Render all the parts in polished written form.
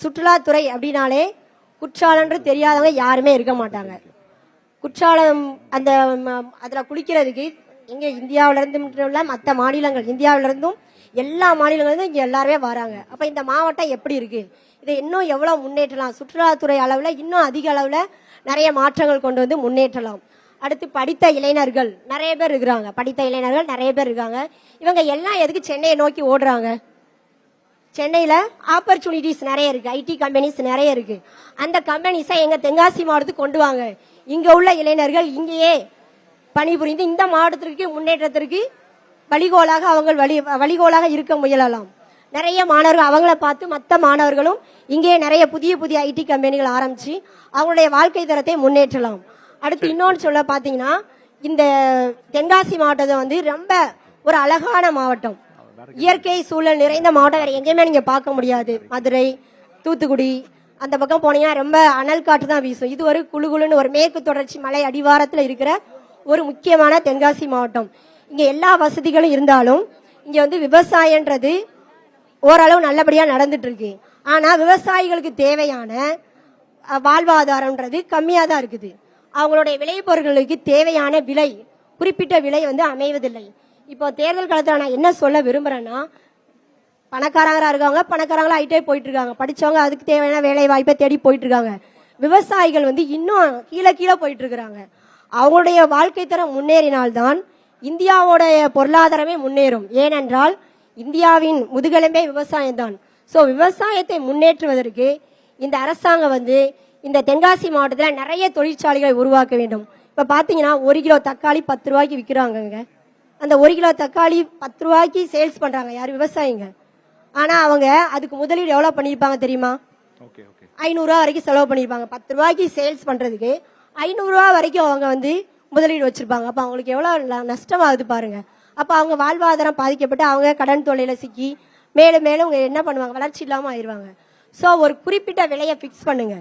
சுற்றுலாத்துறை அப்படின்னாலே குற்றாலன்று தெரியாதவங்க யாருமே இருக்க மாட்டாங்க. குற்றாலம் அந்த அதுல குளிக்கிறதுக்கு இங்க இந்தியாவில இருந்து மற்ற மாநிலங்கள், இந்தியாவில இருந்தும் எல்லா மாநிலங்களும் இங்க எல்லாருமே வராங்க. அப்ப இந்த மாவட்டம் எப்படி இருக்கு, இதை இன்னும் எவ்வளவு முன்னேற்றலாம், சுற்றுலாத்துறை அளவுல இன்னும் அதிக அளவுல நிறைய மாற்றங்கள் கொண்டு வந்து முன்னேற்றலாம். அடுத்து படித்த இளைஞர்கள் நிறைய பேர் இருக்கிறாங்க, படித்த இளைஞர்கள் நிறைய பேர் இருக்காங்க. இவங்க எல்லாம் எதுக்கு சென்னையை நோக்கி ஓடுறாங்க? சென்னையில ஆப்பர்ச்சுனிட்டிஸ் நிறைய இருக்கு, ஐடி கம்பெனிஸ் நிறைய இருக்கு. அந்த கம்பெனிஸை எங்க தென்காசி மாவட்டத்துக்கு கொண்டு வாங்க. இங்க உள்ள இளைஞர்கள் இங்கேயே பணிபுரிந்து இந்த மாவட்டத்திற்கு முன்னேற்றத்திற்கு வழிகோலாக அவங்க வழிகோலாக இருக்க முயலலாம். நிறைய மாணவர்கள் அவங்கள பார்த்து மற்ற மாணவர்களும் இங்கே நிறைய புதிய புதிய ஐடி கம்பெனிகள் ஆரம்பிச்சு அவங்களுடைய வாழ்க்கை தரத்தை முன்னேற்றலாம். அடுத்து இன்னொன்று சொல்ல பாத்தீங்கன்னா, இந்த தென்காசி மாவட்டத்தை வந்து ரொம்ப ஒரு அழகான மாவட்டம், இயற்கை சூழல் நிறைந்த மாவட்டம். வேற எங்கேயுமே நீங்க பார்க்க முடியாது. மதுரை, தூத்துக்குடி அந்த பக்கம் போனீங்கன்னா ரொம்ப அனல் காற்று தான் வீசும். இது ஒரு குழுகுலுன்னு ஒரு மேற்கு தொடர்ச்சி மலை அடிவாரத்தில் இருக்கிற ஒரு முக்கியமான தென்காசி மாவட்டம். இங்க எல்லா வசதிகளும் இருந்தாலும் இங்க வந்து விவசாயன்றது ஓரளவு நல்லபடியா நடந்துட்டு இருக்கு. ஆனா விவசாயிகளுக்கு தேவையான வாழ்வாதாரம்ன்றது கம்மியா தான் இருக்குது. அவங்களுடைய விளைபொருட்களுக்கு தேவையான விலை, குறிப்பிட்ட விலை வந்து அமைவதில்லை. இப்போ தேர்தல் காலத்துல நான் என்ன சொல்ல விரும்புறேன்னா, பணக்காரங்களா இருக்காங்க, பணக்காரங்களா ஆயிட்டே போயிட்டு இருக்காங்க, படிச்சவங்க அதுக்கு தேவையான வேலை வாய்ப்பை தேடி போயிட்டு இருக்காங்க. விவசாயிகள் வந்து இன்னும் கீழே கீழே போயிட்டு இருக்கிறாங்க. அவங்களுடைய வாழ்க்கை தரம் முன்னேறினால்தான் இந்தியாவுடைய பொருளாதாரமே முன்னேறும். ஏனென்றால் இந்தியாவின் முதுகெலும்பே விவசாயம் தான். சோ விவசாயத்தை முன்னேற்றுவதற்கு இந்த அரசாங்கம் வந்து இந்த தென்காசி மாவட்டத்தில் நிறைய தொழிற்சாலைகளை உருவாக்க வேண்டும். இப்ப பாத்தீங்கன்னா 1 கிலோ தக்காளி 10 ரூபாய்க்கு விற்கிறாங்க. அந்த 1 கிலோ தக்காளி 10 ரூபாய்க்கு சேல்ஸ் பண்றாங்க யாரு? விவசாயிங்க. ஆனா அவங்க அதுக்கு முதலீடு எவ்வளவு பண்ணிருப்பாங்க தெரியுமா? 500 ரூபாய் வரைக்கும் செலவு பண்ணிருப்பாங்க. 10 ரூபாய்க்கு சேல்ஸ் பண்றதுக்கு 500 ரூபாய் வரைக்கும் அவங்க வந்து முதலீடு வச்சிருப்பாங்க. அப்ப அவங்களுக்கு எவ்வளவு நஷ்டமாகுது பாருங்க. அப்ப அவங்க வாழ்வாதாரம் பாதிக்கப்பட்டு அவங்க கடன் தொல்லையில சிக்கி மேலும் மேலும் என்ன பண்ணுவாங்க, வளர்ச்சி இல்லாம ஆயிருவாங்க. சோ ஒரு குறிப்பிட்ட விலையை பிக்ஸ் பண்ணுங்க.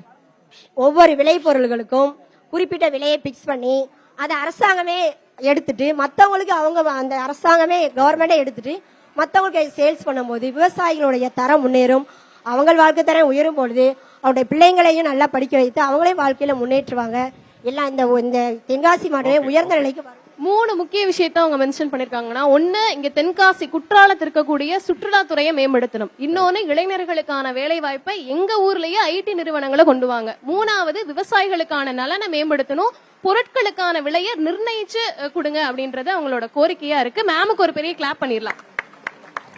ஒவ்வொரு விளை பொருள்களுக்கும் குறிப்பிட்ட விலையை பிக்ஸ் பண்ணி அதை அரசாங்கமே எடுத்துட்டு மற்றவங்களுக்கு அவங்க அந்த அரசாங்கமே கவர்மெண்டே எடுத்துட்டு மற்றவங்களுக்கு சேல்ஸ் பண்ணும் போது விவசாயிகளுடைய தரம் முன்னேறும். அவங்க வாழ்க்கை தரம் உயரும் பொழுது அவருடைய பிள்ளைங்களையும் நல்லா படிக்க வைத்து அவங்களையும் வாழ்க்கையில முன்னேற்றுவாங்க. எல்லாம் இந்த தென்காசி மாவட்டமே உயர்ந்த நிலைக்கு வரும். 3 முக்கிய விஷயத்த அவங்க மென்ஷன் பண்ணிருக்காங்கன்னா, ஒன்னு இங்க தென்காசி குற்றாலத்தில் இருக்கக்கூடிய சுற்றுலாத்துறையை மேம்படுத்தணும். இன்னொன்னு இளைஞர்களுக்கான வேலை வாய்ப்பை எங்க ஊர்லயே ஐடி நிறுவனங்களை கொண்டு வாங்க. 3வது விவசாயிகளுக்கான நலனை மேம்படுத்தணும், பொருட்களுக்கான விலையை நிர்ணயிச்சு கொடுங்க அப்படின்றது அவங்களோட கோரிக்கையா இருக்கு. மேமுக்கு ஒரு பெரிய கிளாப் பண்ணிடலாம்.